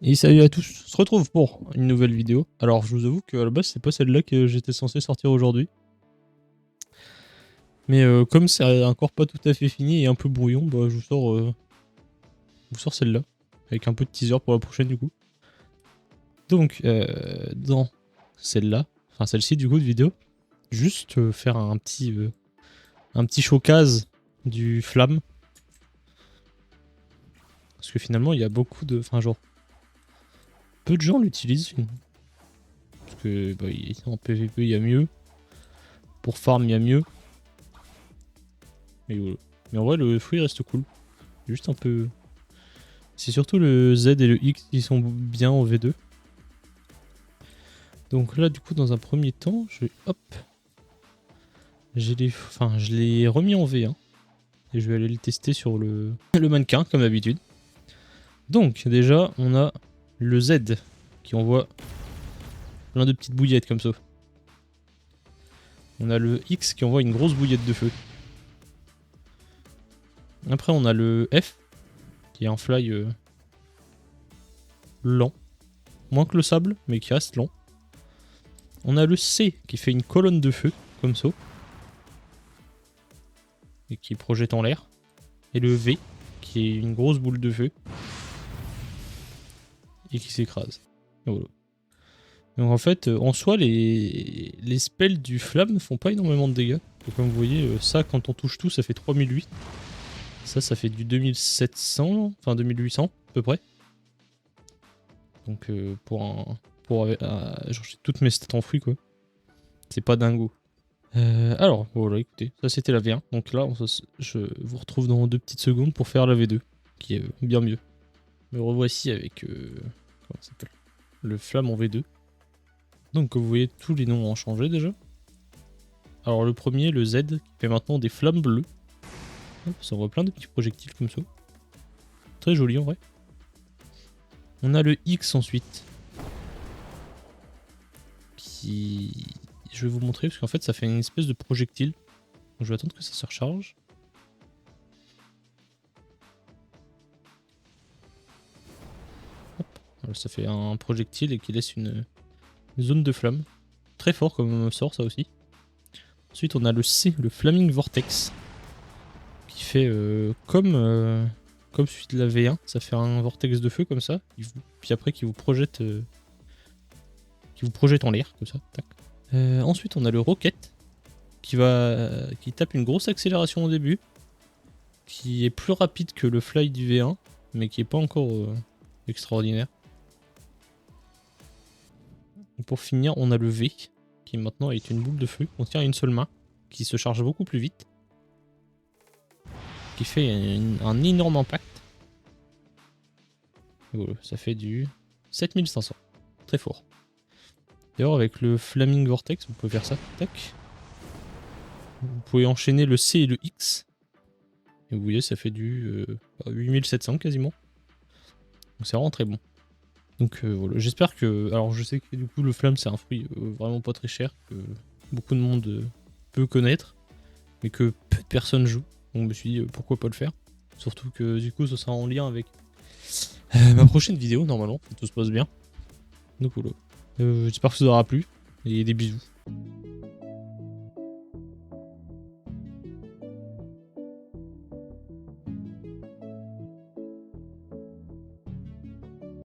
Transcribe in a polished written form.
Et salut à tous, on se retrouve pour une nouvelle vidéo. Alors je vous avoue qu'à la base c'est pas celle-là que j'étais censé sortir aujourd'hui. Mais comme c'est encore pas tout à fait fini et un peu brouillon, bah je vous sors celle-là. Avec un peu de teaser pour la prochaine du coup. Donc dans celle-là, enfin celle-ci du coup de vidéo, juste faire un petit showcase du flamme. Parce que finalement il y a beaucoup de... Enfin genre... Peu de gens l'utilisent. Parce que bah, en PvP il y a mieux. Pour farm il y a mieux. Mais, voilà. Mais en vrai, le fruit reste cool. Juste un peu. C'est surtout le Z et le X qui sont bien en V2. Donc là, du coup, dans un premier temps, je vais. Hop. Je l'ai remis en V1. Et je vais aller le tester sur le mannequin, comme d'habitude. Donc, déjà, on a le Z qui envoie plein de petites bouillettes comme ça. On a le X qui envoie une grosse bouillette de feu. Après, on a le F qui est un fly lent. Moins que le sable, mais qui reste lent. On a le C qui fait une colonne de feu, comme ça. Et qui projette en l'air. Et le V qui est une grosse boule de feu. Et qui s'écrase. Voilà. Donc en fait, en soi, les spells du flamme ne font pas énormément de dégâts. Donc comme vous voyez, ça, quand on touche tout, ça fait 3008. Ça fait du 2700, enfin 2800 à peu près. Donc genre j'ai toutes mes stats enfouies quoi. C'est pas dingo. Alors, voilà, écoutez, ça c'était la V1. Donc là, je vous retrouve dans 2 petites secondes pour faire la V2, qui est bien mieux. Me revoici avec comment ça s'appelle, le flamme en V2. Donc, comme vous voyez, tous les noms ont changé déjà. Alors, le premier, le Z, qui fait maintenant des flammes bleues. Hop, ça envoie plein de petits projectiles comme ça. Très joli en vrai. On a le X ensuite. Qui. Je vais vous montrer parce qu'en fait, ça fait une espèce de projectile. Donc, je vais attendre que ça se recharge. Hop. Ça fait un projectile et qui laisse une zone de flamme. Très fort comme sort, ça aussi. Ensuite, on a le C, le Flaming Vortex. Qui fait comme celui de la V1. Ça fait un vortex de feu comme ça. Puis après, qui vous projette en l'air, comme ça. Tac. Ensuite, on a le Rocket. Qui tape une grosse accélération au début. Qui est plus rapide que le Fly du V1. Mais qui est pas encore extraordinaire. Et pour finir, on a le V. Qui maintenant est une boule de feu qu'on tient à une seule main. Qui se charge beaucoup plus vite. Qui fait un énorme impact. Voilà, ça fait du 7500. Très fort. D'ailleurs, avec le Flaming Vortex, vous pouvez faire ça. Tac. Vous pouvez enchaîner le C et le X. Et vous voyez, ça fait du 8700 quasiment. Donc c'est vraiment très bon. Donc voilà, j'espère que... Alors je sais que du coup le flamme c'est un fruit vraiment pas très cher, que beaucoup de monde peut connaître, mais que peu de personnes jouent. Donc je me suis dit pourquoi pas le faire. Surtout que du coup ça sera en lien avec ma prochaine vidéo normalement, si tout se passe bien. Donc voilà. J'espère que ça vous aura plu, et des bisous.